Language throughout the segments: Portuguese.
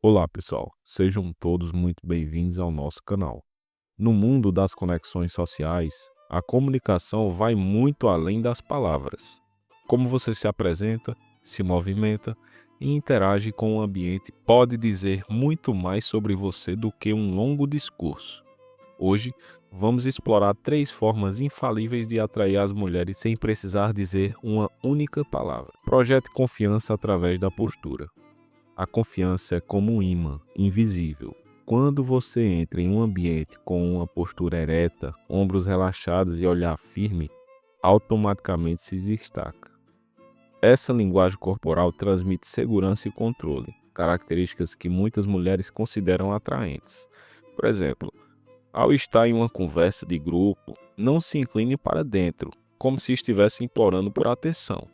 Olá, pessoal. Sejam todos muito bem-vindos ao nosso canal. No mundo das conexões sociais, a comunicação vai muito além das palavras. Como você se apresenta, se movimenta e interage com o ambiente pode dizer muito mais sobre você do que um longo discurso. Hoje, vamos explorar 3 formas infalíveis de atrair as mulheres sem precisar dizer uma única palavra. Projete confiança através da postura. A confiança é como um imã invisível. Quando você entra em um ambiente com uma postura ereta, ombros relaxados e olhar firme, automaticamente se destaca. Essa linguagem corporal transmite segurança e controle, características que muitas mulheres consideram atraentes. Por exemplo, ao estar em uma conversa de grupo, não se incline para dentro, como se estivesse implorando por atenção.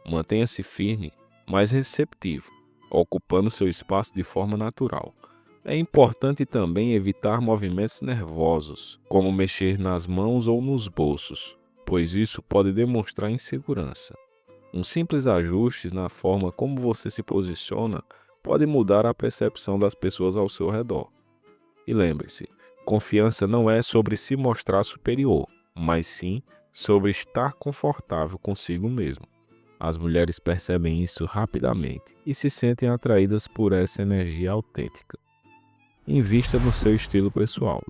Mantenha-se firme, mas receptivo, ocupando seu espaço de forma natural. É importante também evitar movimentos nervosos, como mexer nas mãos ou nos bolsos, pois isso pode demonstrar insegurança. Um simples ajuste na forma como você se posiciona pode mudar a percepção das pessoas ao seu redor. E lembre-se, confiança não é sobre se mostrar superior, mas sim sobre estar confortável consigo mesmo. As mulheres percebem isso rapidamente e se sentem atraídas por essa energia autêntica. Invista no seu estilo pessoal.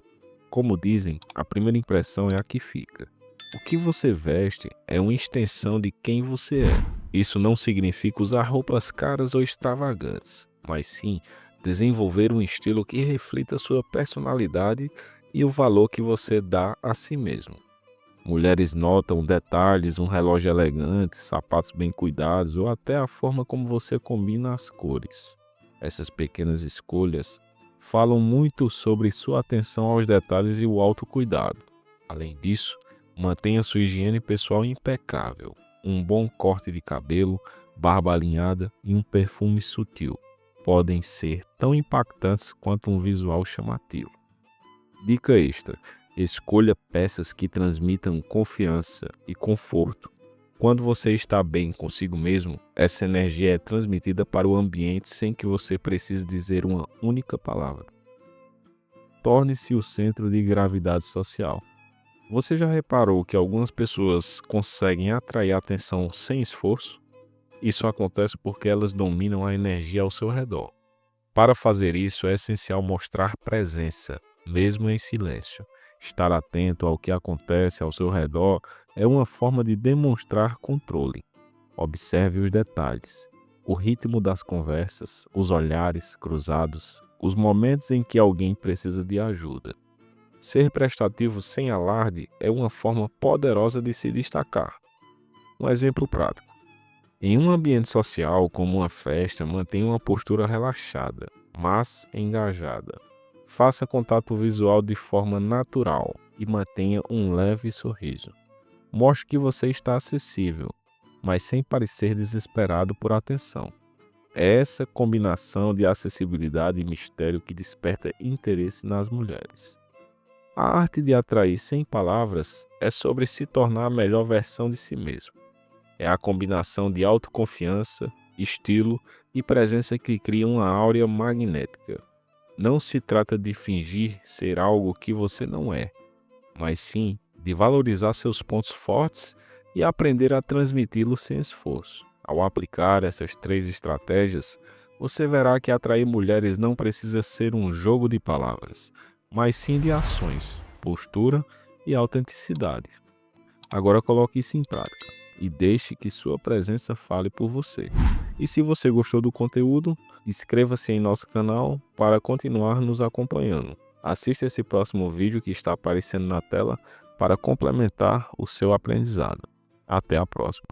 Como dizem, a primeira impressão é a que fica. O que você veste é uma extensão de quem você é. Isso não significa usar roupas caras ou extravagantes, mas sim desenvolver um estilo que reflita sua personalidade e o valor que você dá a si mesmo. Mulheres notam detalhes, um relógio elegante, sapatos bem cuidados ou até a forma como você combina as cores. Essas pequenas escolhas falam muito sobre sua atenção aos detalhes e o autocuidado. Além disso, mantenha sua higiene pessoal impecável. Um bom corte de cabelo, barba alinhada e um perfume sutil podem ser tão impactantes quanto um visual chamativo. Dica extra: escolha peças que transmitam confiança e conforto. Quando você está bem consigo mesmo, essa energia é transmitida para o ambiente sem que você precise dizer uma única palavra. Torne-se o centro de gravidade social. Você já reparou que algumas pessoas conseguem atrair atenção sem esforço? Isso acontece porque elas dominam a energia ao seu redor. Para fazer isso, é essencial mostrar presença, mesmo em silêncio. Estar atento ao que acontece ao seu redor é uma forma de demonstrar controle. Observe os detalhes, o ritmo das conversas, os olhares cruzados, os momentos em que alguém precisa de ajuda. Ser prestativo sem alarde é uma forma poderosa de se destacar. Um exemplo prático: em um ambiente social, como uma festa, mantenha uma postura relaxada, mas engajada. Faça contato visual de forma natural e mantenha um leve sorriso. Mostre que você está acessível, mas sem parecer desesperado por atenção. É essa combinação de acessibilidade e mistério que desperta interesse nas mulheres. A arte de atrair sem palavras é sobre se tornar a melhor versão de si mesmo. É a combinação de autoconfiança, estilo e presença que cria uma áurea magnética. Não se trata de fingir ser algo que você não é, mas sim de valorizar seus pontos fortes e aprender a transmiti-los sem esforço. Ao aplicar essas 3 estratégias, você verá que atrair mulheres não precisa ser um jogo de palavras, mas sim de ações, postura e autenticidade. Agora coloque isso em prática e deixe que sua presença fale por você. E se você gostou do conteúdo, inscreva-se em nosso canal para continuar nos acompanhando. Assista esse próximo vídeo que está aparecendo na tela para complementar o seu aprendizado. Até a próxima.